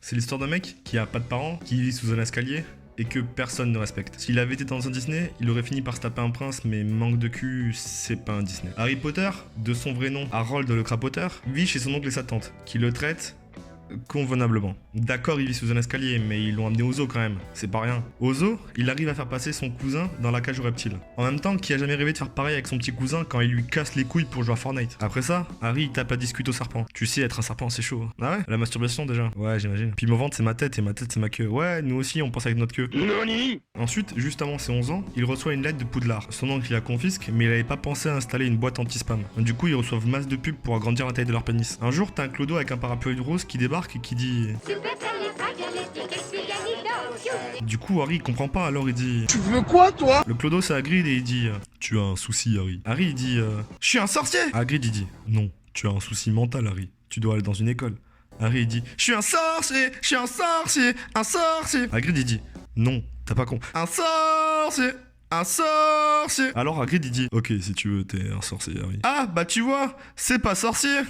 C'est l'histoire d'un mec qui a pas de parents, qui vit sous un escalier et que personne ne respecte. S'il avait été dans un Disney, il aurait fini par se taper un prince, mais manque de cul, c'est pas un Disney. Harry Potter, de son vrai nom Harold le crapoteur, vit chez son oncle et sa tante, qui le traitent convenablement. D'accord, il vit sous un escalier, mais ils l'ont amené au zoo quand même, c'est pas rien. Au zoo, il arrive à faire passer son cousin dans la cage aux reptiles. En même temps, qui a jamais rêvé de faire pareil avec son petit cousin quand il lui casse les couilles pour jouer à Fortnite. Après ça, Harry il tape à discute au serpent. Tu sais, être un serpent c'est chaud. Ah ouais? La masturbation déjà. Ouais, j'imagine. Puis mon ventre c'est ma tête et ma tête c'est ma queue. Ouais, nous aussi on pense avec notre queue. Nani? Ensuite, juste avant ses 11 ans, il reçoit une lettre de Poudlard. Son oncle il la confisque, mais il avait pas pensé à installer une boîte anti-spam. Du coup, ils reçoivent masse de pubs pour agrandir la taille de leur pénis. Un jour, t'as un clodo avec un parapluie rose qui débarque et qui dit... Du coup, Harry il comprend pas, alors il dit... Tu veux quoi, toi? Le clodo c'est Hagrid et il dit... Tu as un souci, Harry. Harry il dit... Je suis un sorcier. Hagrid il dit... Non, tu as un souci mental, Harry. Tu dois aller dans une école. Harry il dit... Je suis un sorcier. Je suis un sorcier. Un sorcier. Hagrid il dit... Non, t'as pas con. Un sorcier. Un sorcier. Alors Hagrid il dit... Ok, si tu veux, t'es un sorcier, Harry. Ah, bah tu vois, c'est pas sorcier.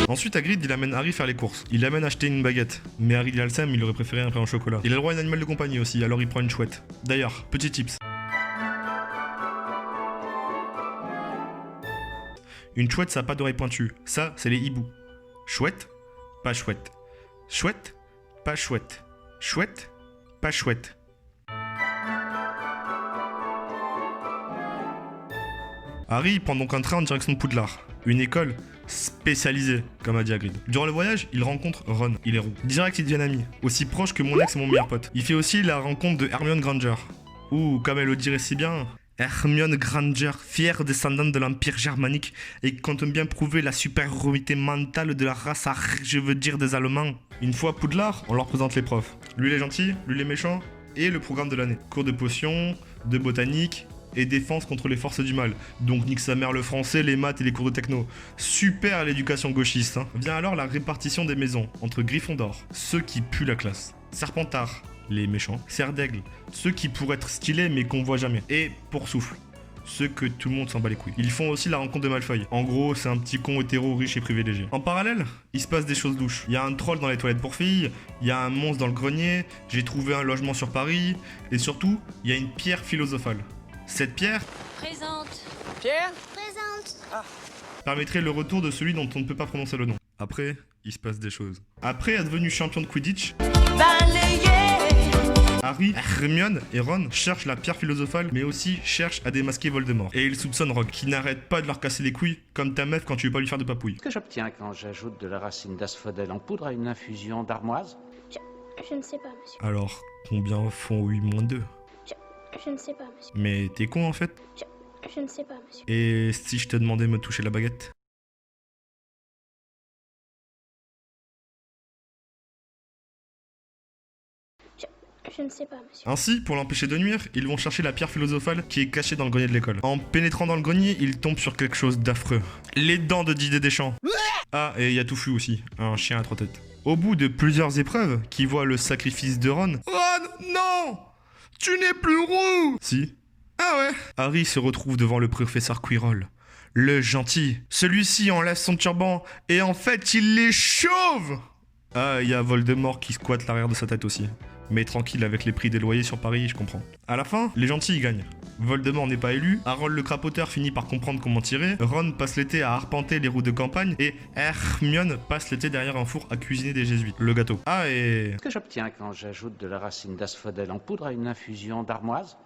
Ensuite, Hagrid, il amène Harry faire les courses. Il l'amène acheter une baguette. Mais Harry, il a le seum, il aurait préféré un pain au chocolat. Il a le droit à un animal de compagnie aussi, alors il prend une chouette. D'ailleurs, petit tips. Une chouette, ça a pas d'oreilles pointues. Ça, c'est les hiboux. Chouette, pas chouette. Chouette, pas chouette. Chouette, pas chouette. Harry prend donc un train en direction de Poudlard. Une école spécialisée, comme a dit Hagrid. Durant le voyage, il rencontre Ron, il est roux. Direct, ils deviennent amis, aussi proches que mon ex et mon meilleur pote. Il fait aussi la rencontre de Hermione Granger. Ou, comme elle le dirait si bien, Hermione Granger, fière descendante de l'Empire germanique et qui compte bien prouver la supériorité mentale de la race je veux dire des Allemands. Une fois à Poudlard, on leur présente les profs. Lui les gentils, lui les méchants, et le programme de l'année. Cours de potions, de botanique... et défense contre les forces du mal. Donc nique sa mère le français, les maths et les cours de techno. Super l'éducation gauchiste, hein. Vient alors la répartition des maisons, entre Gryffondor, ceux qui puent la classe, Serpentard, les méchants, Serre d'Aigle, ceux qui pourraient être stylés mais qu'on voit jamais, et Poursoufle, ceux que tout le monde s'en bat les couilles. Ils font aussi la rencontre de Malfoy. En gros, c'est un petit con hétéro riche et privilégié. En parallèle, il se passe des choses louches. Il y a un troll dans les toilettes pour filles, il y a un monstre dans le grenier, j'ai trouvé un logement sur Paris, et surtout, il y a une pierre philosophale. Cette pierre... Présente. Pierre? Présente. permettrait le retour de celui dont on ne peut pas prononcer le nom. Après, il se passe des choses. Après être devenu champion de Quidditch, Harry, Hermione et Ron cherchent la pierre philosophale, mais aussi cherchent à démasquer Voldemort. Et ils soupçonnent Rogue, qui n'arrête pas de leur casser les couilles, comme ta meuf quand tu veux pas lui faire de papouille. Ce que j'obtiens quand j'ajoute de la racine d'asphodèle en poudre à une infusion d'armoise? Je ne sais pas, monsieur. Alors, combien font 8-2? Je ne sais pas, monsieur. Mais t'es con en fait? Je ne sais pas, monsieur. Et si je te demandais de me toucher la baguette? Je ne sais pas, monsieur. Ainsi, pour l'empêcher de nuire, ils vont chercher la pierre philosophale qui est cachée dans le grenier de l'école. En pénétrant dans le grenier, ils tombent sur quelque chose d'affreux. Les dents de Didier Deschamps. Ah, et il y a Touffu aussi, un chien à 3 têtes. Au bout de plusieurs épreuves, qui voient le sacrifice de Ron... Ron, non! Tu n'es plus roux! Si. Ah ouais? Harry se retrouve devant le professeur Quirrell. Le gentil. Celui-ci enlève son turban et en fait, il les chauve! Ah, il y a Voldemort qui squatte l'arrière de sa tête aussi. Mais tranquille, avec les prix des loyers sur Paris, je comprends. À la fin, les gentils, ils gagnent. Voldemort n'est pas élu, Harold le crapoteur finit par comprendre comment tirer, Ron passe l'été à arpenter les routes de campagne, et Hermione passe l'été derrière un four à cuisiner des jésuites. Le gâteau. Ah, et... Ce que j'obtiens quand j'ajoute de la racine d'asphodèle en poudre à une infusion d'armoise?